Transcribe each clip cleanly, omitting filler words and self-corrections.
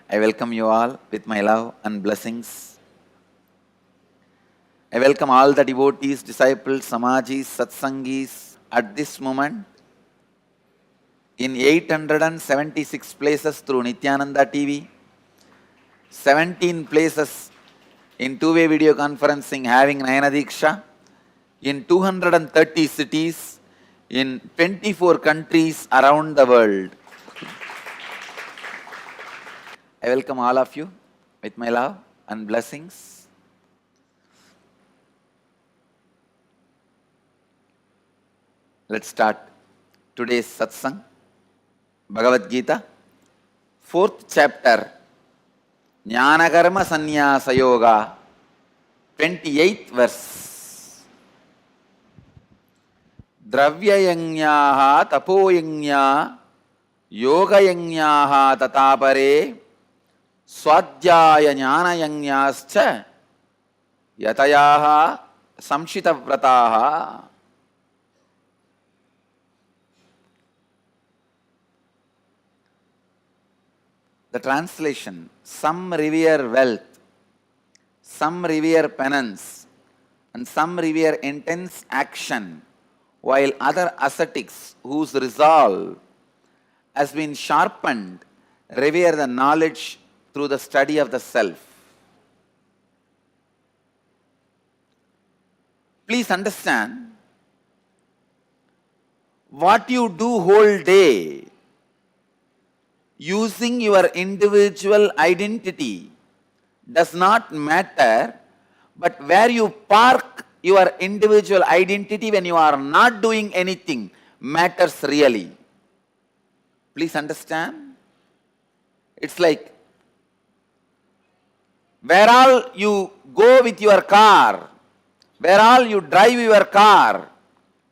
I welcome you all with my love and blessings. I welcome all the devotees, disciples, samajis, satsangis at this moment in 876 places through Nityananda TV, 17 places in two-way video conferencing having Nayana Diksha, in 230 cities, in 24 countries around the world. I welcome all of you with my love and blessings. Let's start today's satsang. Bhagavad Gita, 4th chapter, Jnana Karma Sannyasa Yoga, 28th verse. Dravya Yajñāha Tapo Yajñā Yoga Yajñāha Tatapare Swadhyaya Jnana Yajñāscha Yatayaha Samshita Vrataha. The translation: some revere wealth, some revere penance, and some revere intense action, while other ascetics whose resolve has been sharpened revere the knowledge through the study of the self. Please understand, what you do whole day using your individual identity does not matter, but where you park your individual identity when you are not doing anything matters really. Please understand? It's like where all you go with your car, where all you drive your car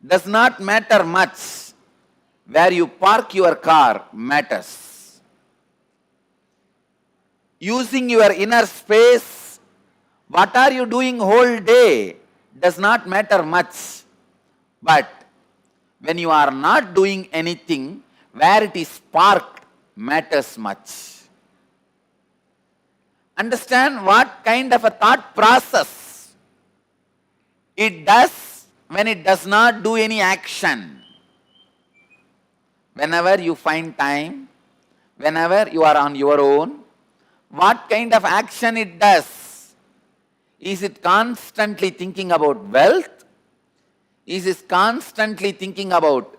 does not matter much. Where you park your car matters. Using your inner space, what are you doing whole day does not matter much. But when you are not doing anything, where it is parked matters much. Understand what kind of a thought process it does when it does not do any action. Whenever you find time, whenever you are on your own, what kind of action it does? Is it constantly thinking about wealth? Is it constantly thinking about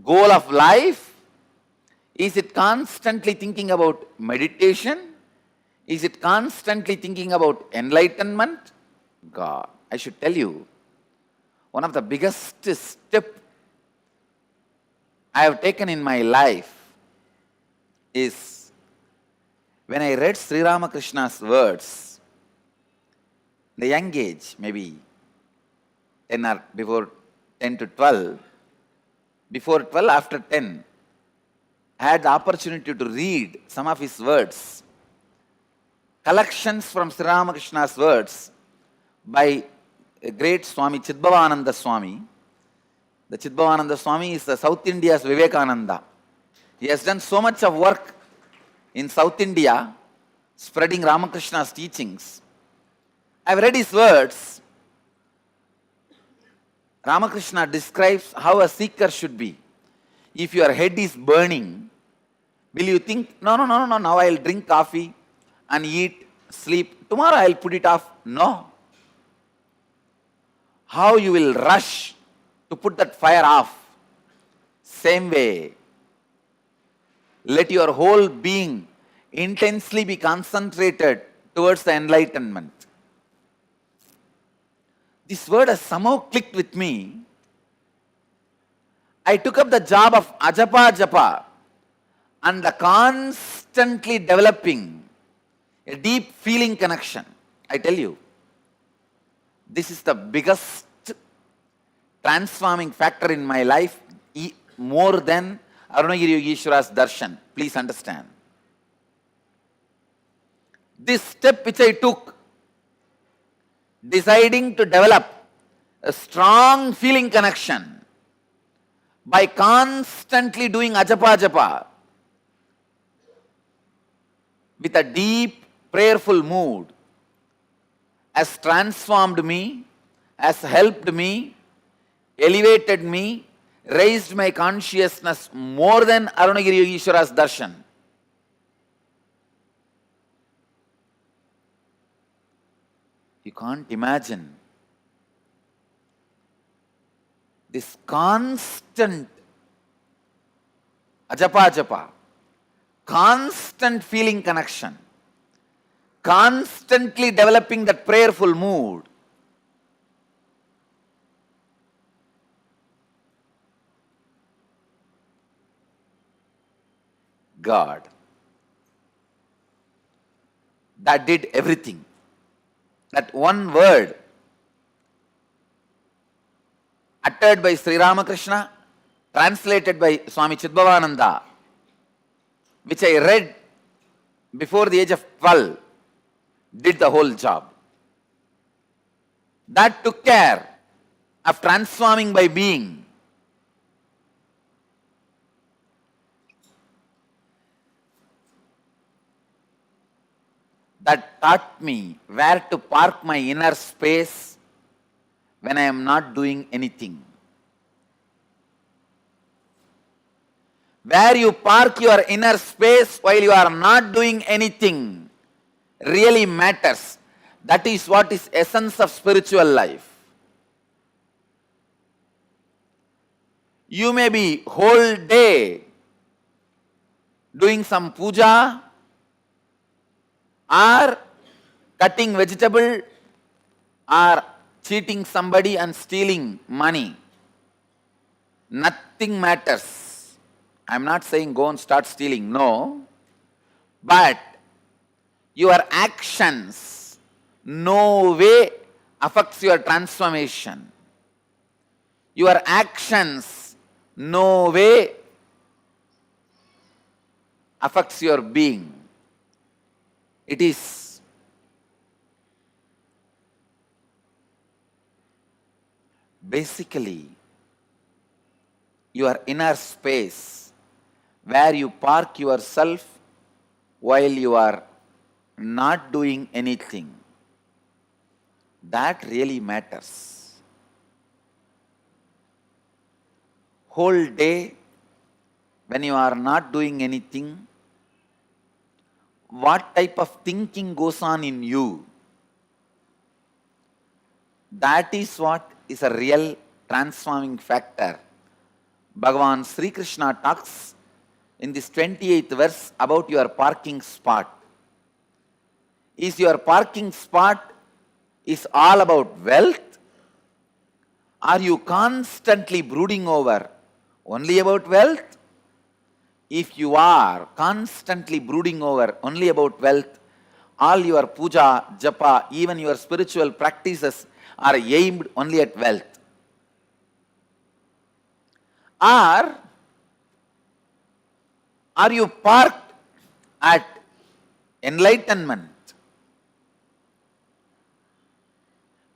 goal of life? Is it constantly thinking about meditation? Is it constantly thinking about enlightenment? God, I should tell you, one of the biggest steps I have taken in my life is when I read Sri Ramakrishna's words, the young age, maybe 10 or before 10 to 12, before 12, after 10, I had the opportunity to read some of his words, collections from Sri Ramakrishna's words by a great Swami, Chidbhavananda Swami. The Chidbhavananda Swami is the South India's Vivekananda. He has done so much of work in South India, spreading Ramakrishna's teachings. I have read his words. Ramakrishna describes how a seeker should be. If your head is burning, will you think, no, now I will drink coffee and eat, sleep. Tomorrow I will put it off. No. How you will rush to put that fire off. Same way, let your whole being intensely be concentrated towards the enlightenment. This word has somehow clicked with me. I took up the job of ajapa japa and the constantly developing a deep feeling connection. I tell you, this is the biggest transforming factor in my life, more than Arunagiri Yogeshwara's darshan. Please understand. This step which I took, deciding to develop a strong feeling connection by constantly doing ajapa japa, with a deep prayerful mood has transformed me, has helped me, elevated me, raised my consciousness more than Arunagiri Yogeshwara's darshan. You can't imagine this constant ajapa, constant feeling connection, constantly developing that prayerful mood. God that did everything. That one word uttered by Sri Ramakrishna, translated by Swami Chidbhavananda, which I read before the age of 12, did the whole job. That took care of transforming by being. That taught me where to park my inner space when I am not doing anything. Where you park your inner space while you are not doing anything really matters. That is what is essence of spiritual life. You may be whole day doing some puja or cutting vegetable or cheating somebody and stealing money. Nothing matters. I am not saying go and start stealing, no. But your actions no way affects your transformation. Your actions no way affects your being. It is basically your inner space where you park yourself while you are not doing anything. That really matters. Whole day when you are not doing anything, what type of thinking goes on in you? That is what is a real transforming factor. Bhagavan Sri Krishna talks in this 28th verse about your parking spot. Is your parking spot is all about wealth? Are you constantly brooding over only about wealth? If you are constantly brooding over only about wealth, all your puja, japa, even your spiritual practices are aimed only at wealth. Or are you parked at enlightenment?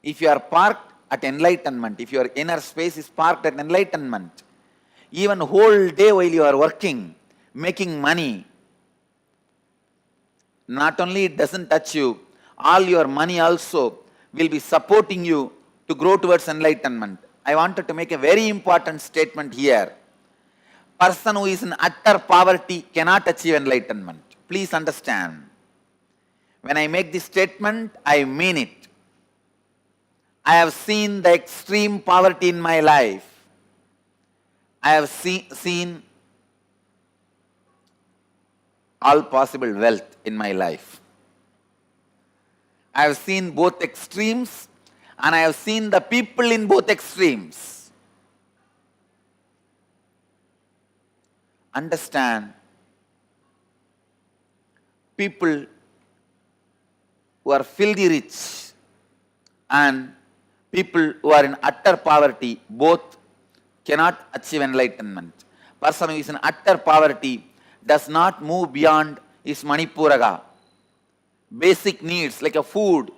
If you are parked at enlightenment, if your inner space is parked at enlightenment, even whole day while you are working, making money, not only it doesn't touch you, all your money also will be supporting you to grow towards enlightenment. I wanted to make a very important statement here. Person who is in utter poverty cannot achieve enlightenment. Please understand. When I make this statement, I mean it. I have seen the extreme poverty in my life. I have seen all possible wealth in my life. I have seen both extremes and I have seen the people in both extremes. Understand, people who are filthy rich and people who are in utter poverty both cannot achieve enlightenment. Person who is in utter poverty does not move beyond his manipuraga. Basic needs like a food,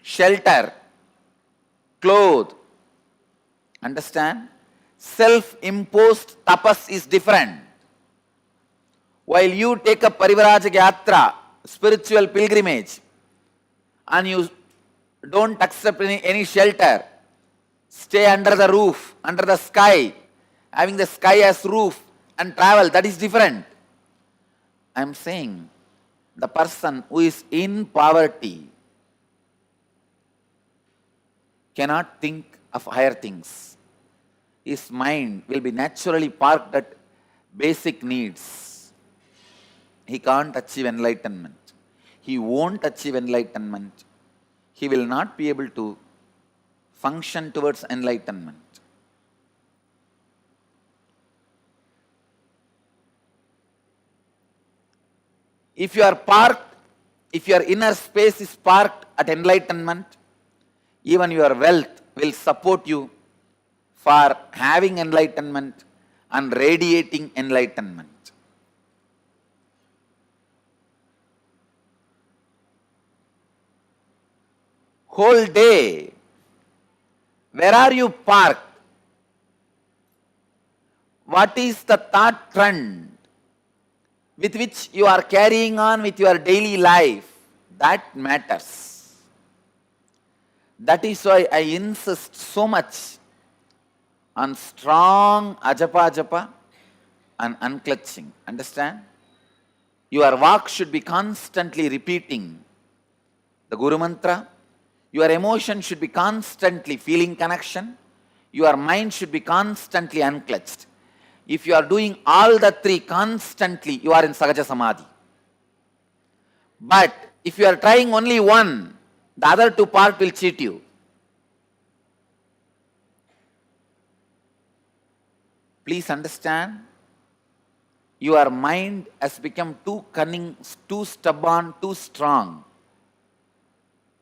shelter, clothes. Understand? Self-imposed tapas is different. While you take up Parivrajak Yatra, spiritual pilgrimage, and you don't accept any shelter, stay under the roof, under the sky, having the sky as roof and travel, that is different. I am saying the person who is in poverty cannot think of higher things. His mind will be naturally parked at basic needs. He can't achieve enlightenment. He won't achieve enlightenment. He will not be able to function towards enlightenment. If your inner space is parked at enlightenment, even your wealth will support you for having enlightenment and radiating enlightenment. Whole day, where are you parked? What is the thought trend with which you are carrying on with your daily life? That matters. That is why I insist so much on strong ajapa and unclutching. Understand? Your walk should be constantly repeating the Guru Mantra. Your emotion should be constantly feeling connection. Your mind should be constantly unclutched. If you are doing all the three constantly, you are in Sahaja Samadhi. But if you are trying only one, the other two part will cheat you. Please understand, your mind has become too cunning, too stubborn, too strong.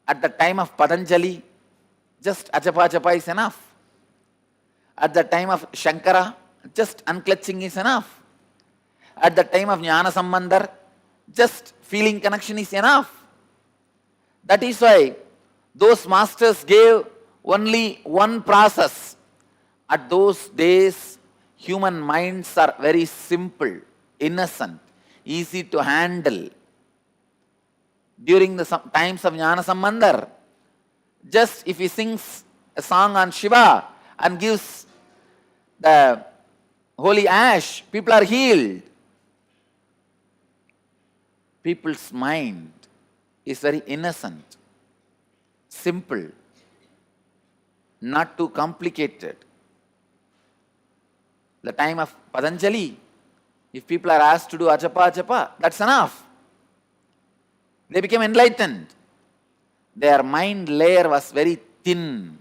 At the time of Patanjali, just ajapa is enough. At the time of Shankara, just unclutching is enough. At the time of Jnana Sambandhar, just feeling connection is enough. That is why those masters gave only one process. At those days, human minds are very simple, innocent, easy to handle. During the times of Jnana Sambandhar, just if he sings a song on Shiva and gives the holy ash, people are healed. People's mind is very innocent, simple, not too complicated. The time of Patanjali, if people are asked to do ajapa, that's enough. They became enlightened. Their mind layer was very thin.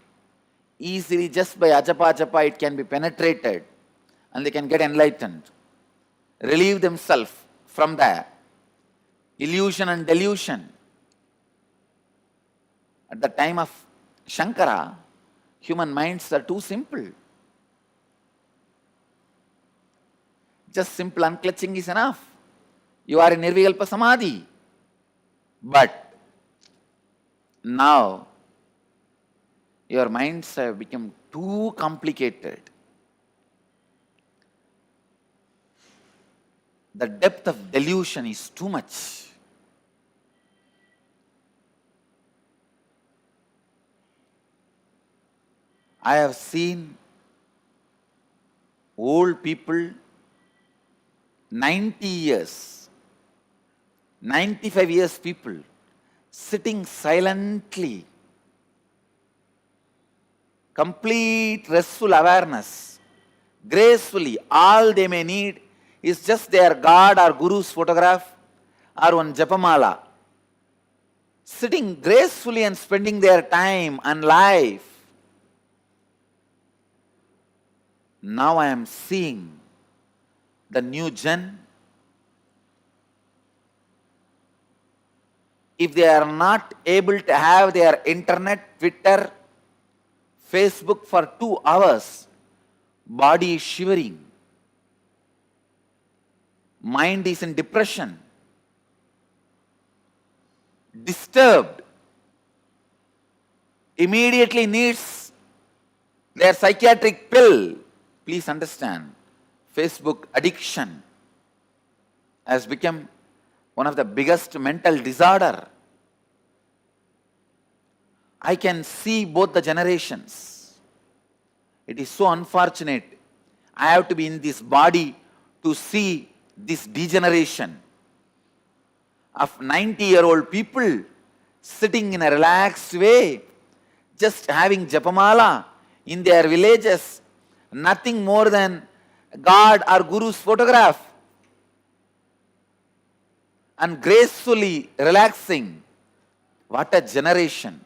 Easily, just by ajapa, it can be penetrated and they can get enlightened. Relieve themselves from the illusion and delusion. At the time of Shankara, human minds are too simple. Just simple unclutching is enough. You are in Nirvikalpa Samadhi. But now, your minds have become too complicated. The depth of delusion is too much. I have seen old people, 90 years, 95 years people, sitting silently, complete restful awareness, gracefully. All they may need is just their God or Guru's photograph or one japamala. Sitting gracefully and spending their time and life. Now I am seeing the new gen. If they are not able to have their internet, Twitter, Facebook for 2 hours, body is shivering. Mind is in depression. Disturbed. Immediately needs their psychiatric pill. Please understand, Facebook addiction. has become one of the biggest mental disorder. I can see both the generations. It is so unfortunate. I have to be in this body to see this degeneration of 90-year-old people sitting in a relaxed way, just having japamala in their villages, nothing more than God or Guru's photograph, and gracefully relaxing. What a generation.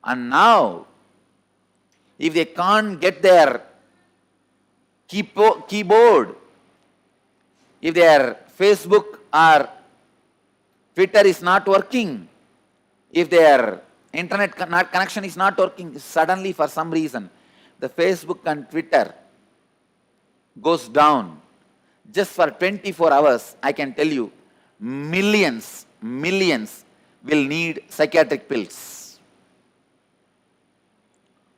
And now, if they can't get their keyboard, if their Facebook or Twitter is not working, if their internet connection is not working, suddenly for some reason, the Facebook and Twitter goes down. Just for 24 hours, I can tell you, millions will need psychiatric pills.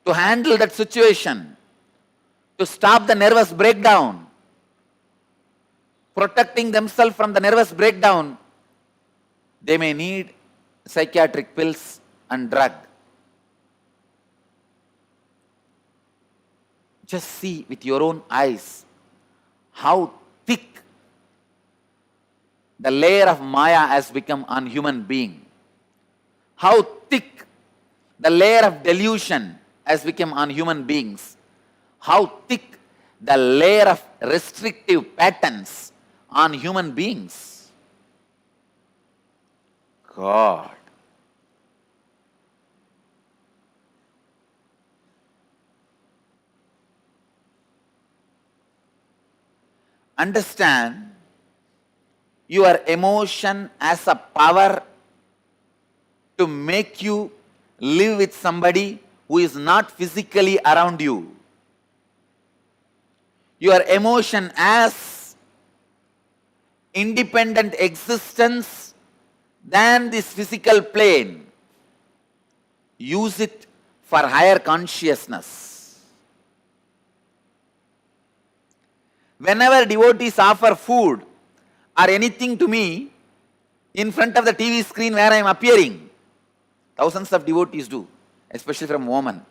To handle that situation, to stop the nervous breakdown, protecting themselves from the nervous breakdown, they may need psychiatric pills and drug. Just see with your own eyes how thick the layer of Maya has become on human being. How thick the layer of delusion has become on human beings. How thick the layer of restrictive patterns on human beings. God. Understand your emotion as a power to make you live with somebody who is not physically around you. Your emotion as independent existence than this physical plane. Use it for higher consciousness. Whenever devotees offer food or anything to me in front of the TV screen where I am appearing, thousands of devotees do, especially from women.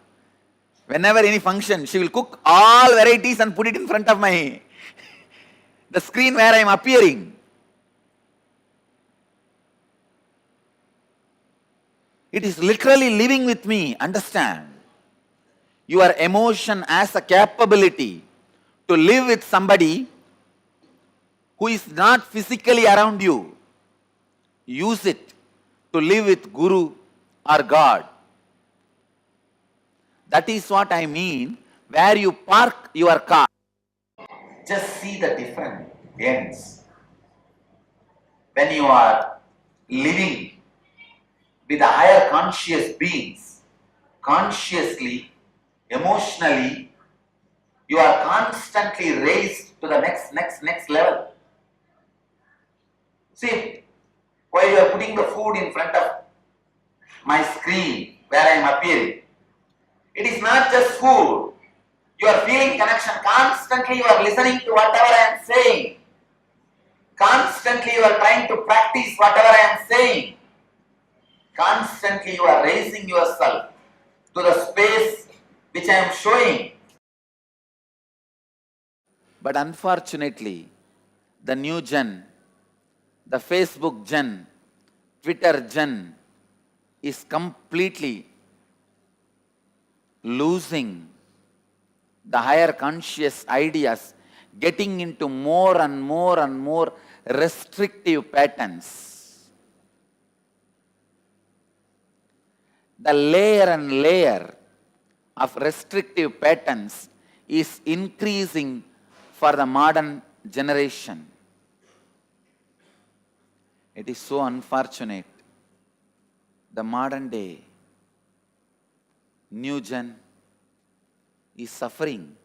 Whenever any function, she will cook all varieties and put it in front of the screen where I am appearing. It is literally living with me, understand. Your emotion as a capability to live with somebody who is not physically around you. Use it to live with Guru or God. That is what I mean, where you park your car. Just see the different ends. When you are living with the higher conscious beings, consciously, emotionally, you are constantly raised to the next level. See, while you are putting the food in front of my screen where I am appearing, it is not just food. You are feeling connection. Constantly you are listening to whatever I am saying. Constantly you are trying to practice whatever I am saying. Constantly you are raising yourself to the space which I am showing. But unfortunately, the new gen, the Facebook gen, Twitter gen is completely losing the higher conscious ideas, getting into more and more restrictive patterns. The layer and layer of restrictive patterns is increasing for the modern generation. It is so unfortunate. The modern day new gen is suffering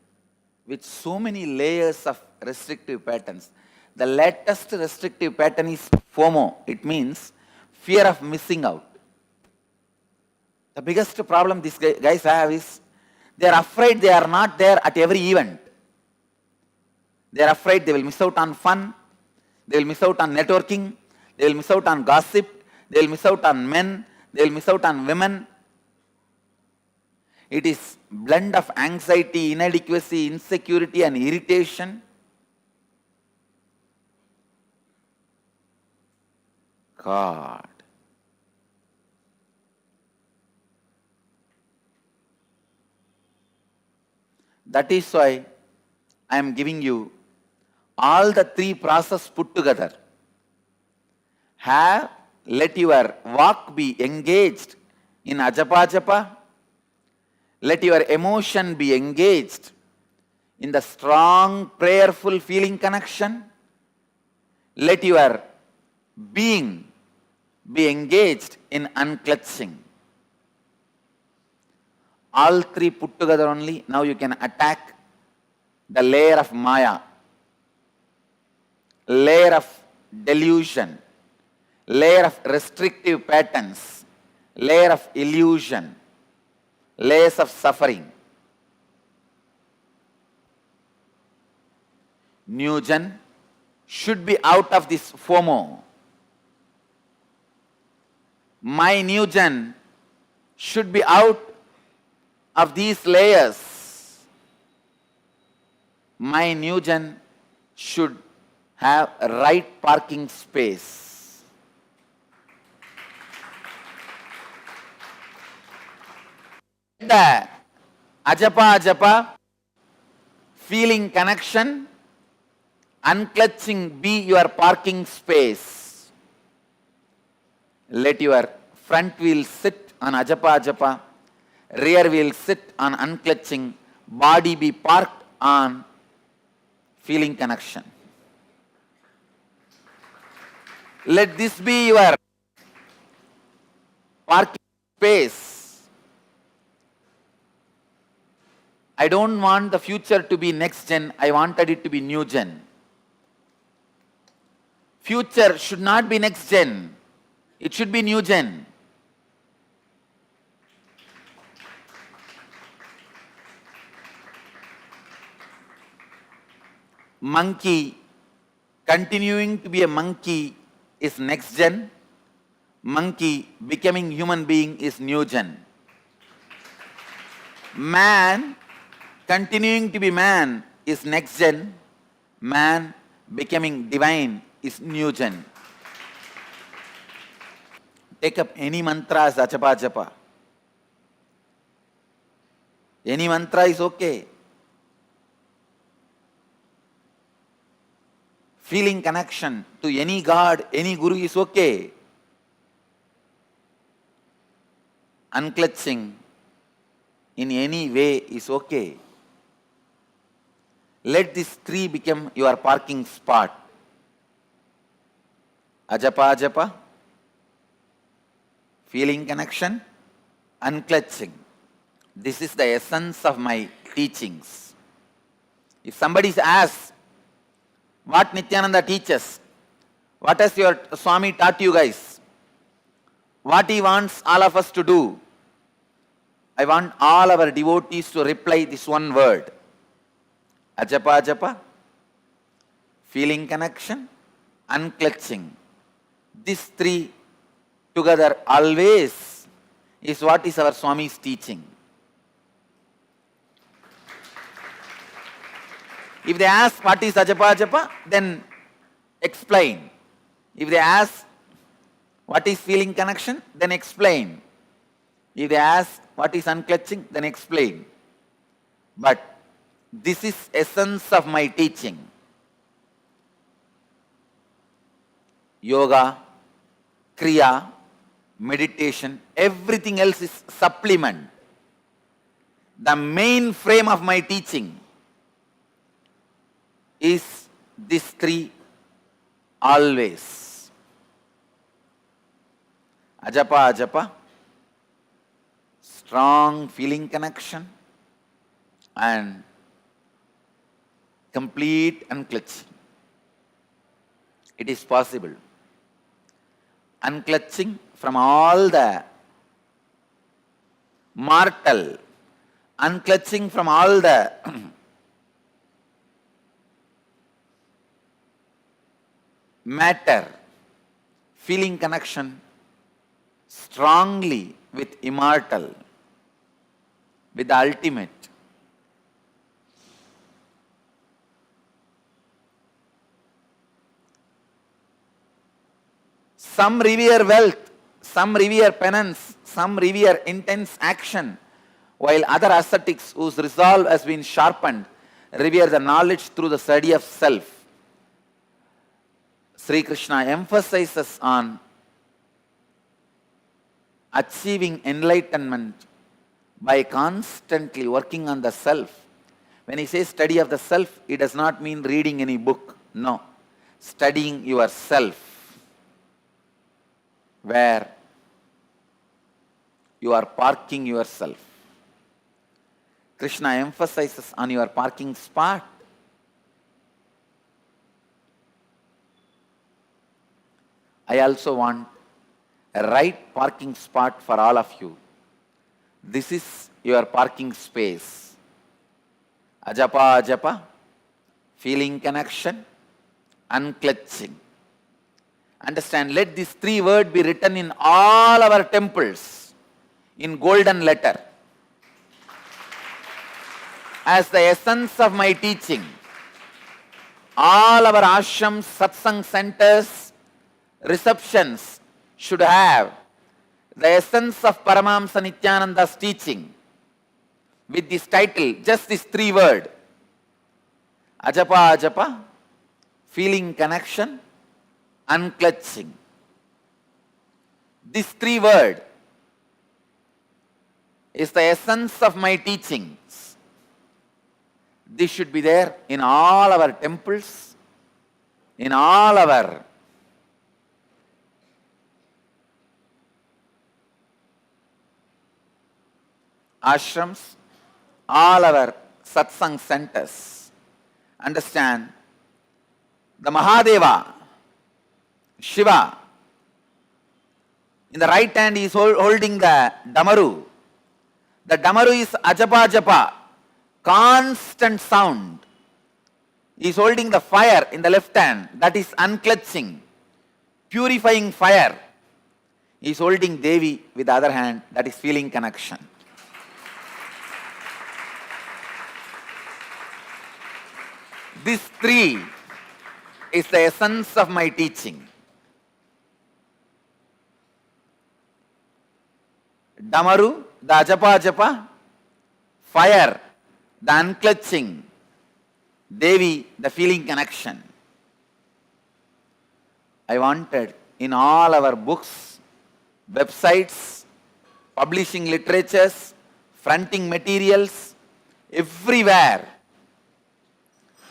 with so many layers of restrictive patterns. The latest restrictive pattern is FOMO. It means fear of missing out. The biggest problem these guys have is they are afraid they are not there at every event. They are afraid they will miss out on fun, they will miss out on networking, they will miss out on gossip, they will miss out on men, they will miss out on women. It is blend of anxiety, inadequacy, insecurity and irritation. God. That is why I am giving you all the three processes put together. Let your walk be engaged in ajapa. Let your emotion be engaged in the strong, prayerful feeling connection. Let your being be engaged in unclutching. All three put together only, now you can attack the layer of Maya, layer of delusion, layer of restrictive patterns, layer of illusion, layers of suffering. New gen should be out of this FOMO. My new gen should be out of these layers. My new gen should have a right parking space. The ajapa feeling connection, unclutching be your parking space. Let your front wheel sit on ajapa, rear wheel sit on unclutching, body be parked on feeling connection. Let this be your parking space. I don't want the future to be next gen, I wanted it to be new gen. Future should not be next gen, it should be new gen. Monkey continuing to be a monkey is next gen. Monkey becoming human being is new gen. Man continuing to be man is next gen. Man becoming divine is new gen. Take up any mantra as japa. Any mantra is okay. Feeling connection to any God, any Guru is okay. Unclutching in any way is okay. Let these three become your parking spot. Ajapa, feeling connection, unclutching. This is the essence of my teachings. If somebody asks, what Nityananda teaches, what has your Swami taught you guys, what he wants all of us to do, I want all our devotees to reply this one word. Ajapa, feeling connection, unclutching. These three together always is what is our Swami's teaching. If they ask what is ajapa, then explain. If they ask what is feeling connection, then explain. If they ask what is unclutching, then explain. But this is essence of my teaching. Yoga, Kriya, meditation, everything else is supplement. The main frame of my teaching is these three always. Ajapa, strong feeling connection and complete unclutching. It is possible. Unclutching from all the mortal, unclutching from all the matter, feeling connection strongly with immortal, with the ultimate. Some revere wealth, some revere penance, some revere intense action, while other ascetics whose resolve has been sharpened revere the knowledge through the study of self. Sri Krishna emphasizes on achieving enlightenment by constantly working on the self. When he says study of the self, it does not mean reading any book. No. Studying yourself, where you are parking yourself. Krishna emphasizes on your parking spot. I also want a right parking spot for all of you. This is your parking space. Ajapa, ajapa, feeling connection, unclutching. Understand, let these three words be written in all our temples in golden letter as the essence of my teaching. All our ashrams, satsang centers, receptions should have the essence of Paramahamsa Nityananda's teaching with this title, just this three words. Ajapa, ajapa, feeling connection, unclutching. This three words is the essence of my teachings. This should be there in all our temples, in all our ashrams, all our satsang centers. Understand, the Mahadeva, Shiva, in the right hand he is holding the Damaru. The Damaru is ajapa japa, constant sound. He is holding the fire in the left hand, that is unclutching, purifying fire. He is holding Devi with the other hand, that is feeling connection. These three is the essence of my teaching. Damaru, the ajapa japa, fire, the unclutching, Devi, the feeling connection. I wanted in all our books, websites, publishing literatures, fronting materials, everywhere,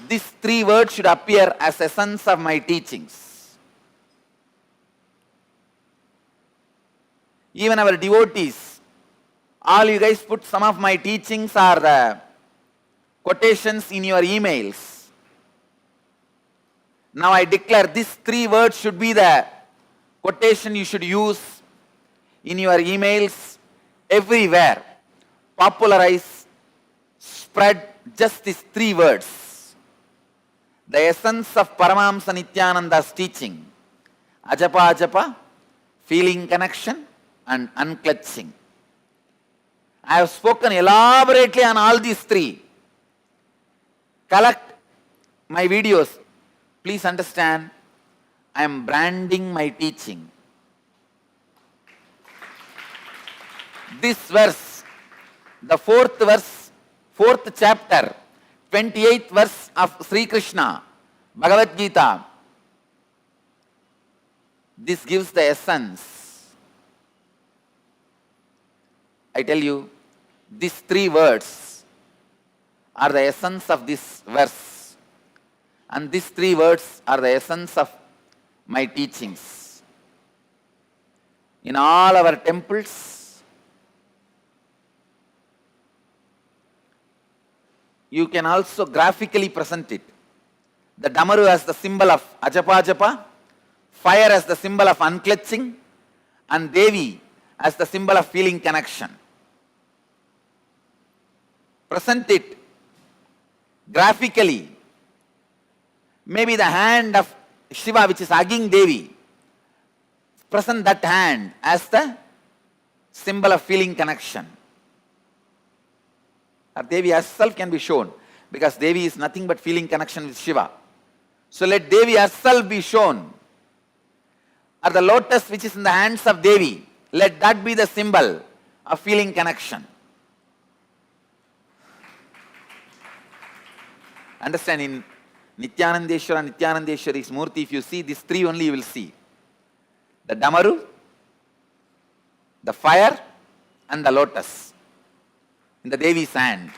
these three words should appear as essence of my teachings. Even our devotees, all you guys put some of my teachings are the quotations in your emails. Now I declare these three words should be the quotation you should use in your emails, everywhere. Popularize, spread just these three words. The essence of Paramahamsa Nityananda's teaching. Ajapa ajapa, feeling connection and unclutching. I have spoken elaborately on all these three. Collect my videos. Please understand, I am branding my teaching. This verse, the fourth verse, fourth chapter, 28th verse of Sri Krishna, Bhagavad Gita. This gives the essence. I tell you, these three words are the essence of this verse. And these three words are the essence of my teachings. In all our temples, you can also graphically present it. The Damaru as the symbol of ajapa japa, fire as the symbol of unclutching, and Devi as the symbol of feeling connection. Present it graphically. Maybe the hand of Shiva, which is hugging Devi, present that hand as the symbol of feeling connection. Or Devi herself can be shown, because Devi is nothing but feeling connection with Shiva. So let Devi herself be shown. Or the lotus which is in the hands of Devi, let that be the symbol of feeling connection. Understand, in Nityanandeshwari's Murti, if you see these three only, you will see the Damaru, the fire, and the lotus in the Devi's hand.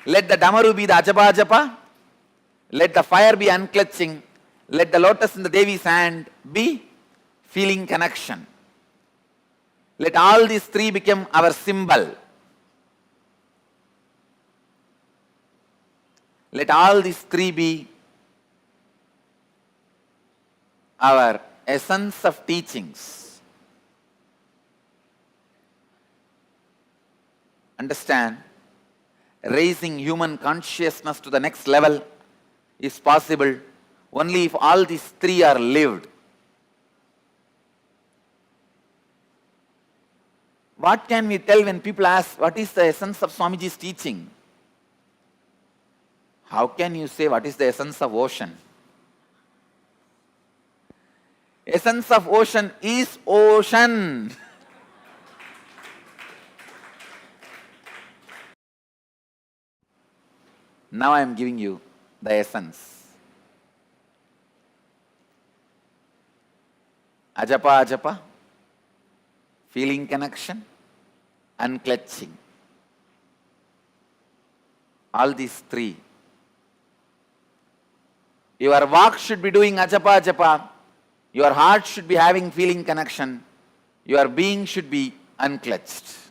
Let the Damaru be the Ajapa Ajapa, let the fire be unclutching, let the lotus in the Devi's hand be feeling connection. Let all these three become our symbol. Let all these three be our essence of teachings. Understand, raising human consciousness to the next level is possible only if all these three are lived. What can we tell when people ask, what is the essence of Swamiji's teaching? How can you say what is the essence of ocean? Essence of ocean is ocean. Now I am giving you the essence. Ajapa Ajapa, feeling connection, unclutching. All these three. Your walk should be doing Ajapa Ajapa. Your heart should be having feeling connection. Your being should be unclutched.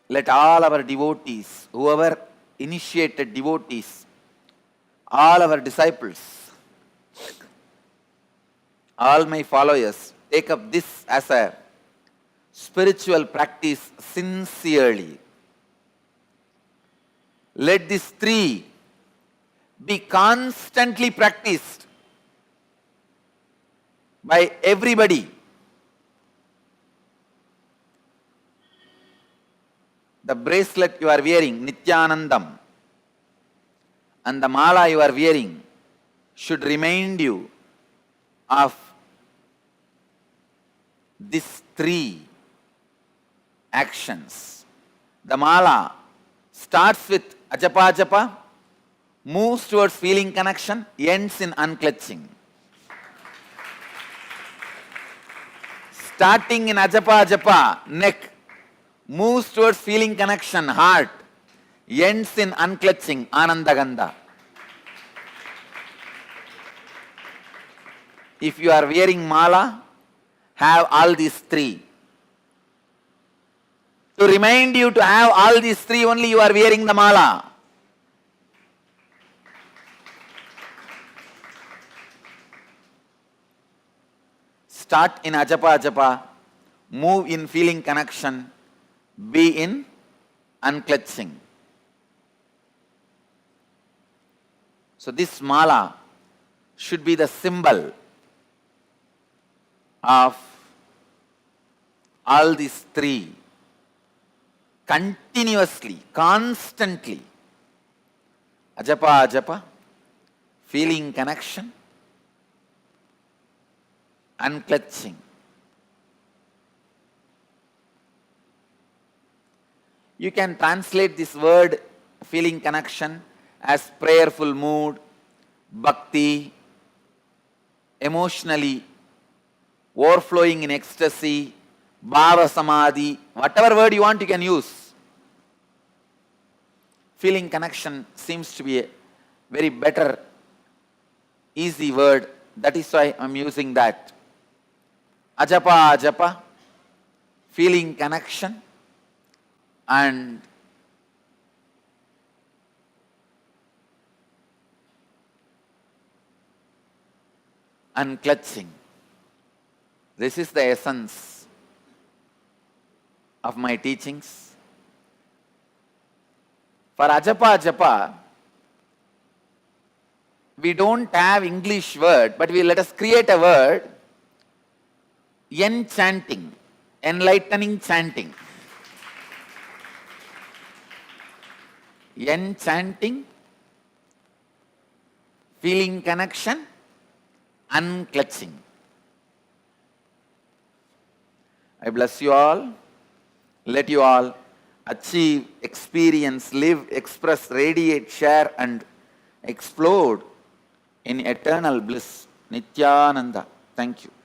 Let all our devotees, whoever initiated devotees, all our disciples, all my followers, take up this as a spiritual practice sincerely. Let these three be constantly practiced by everybody. The bracelet you are wearing, Nityanandam, and the mala you are wearing should remind you of these three actions. The mala starts with Ajapa Ajapa, moves towards feeling connection, ends in unclutching. Starting in Ajapa Ajapa, neck, moves towards feeling connection, heart, ends in unclutching, Anandagandha. If you are wearing mala, have all these three. To remind you to have all these three only, you are wearing the mala. Start in Ajapa Ajapa, move in feeling connection, be in unclutching. So this mala should be the symbol of all these three. Continuously, constantly. Ajapa Ajapa, feeling connection, unclutching. You can translate this word feeling connection as prayerful mood, bhakti, emotionally overflowing in ecstasy, bhava samadhi, whatever word you want you can use. Feeling connection seems to be a very better, easy word. That is why I am using that. Ajapa Ajapa, feeling connection and unclutching. This is the essence of my teachings. For ajapa japa, we don't have English word, but let us create a word, enchanting, enlightening chanting. Enchanting, feeling connection, unclutching. I bless you all. Let you all achieve, experience, live, express, radiate, share and explode in eternal bliss. Nityananda. Thank you.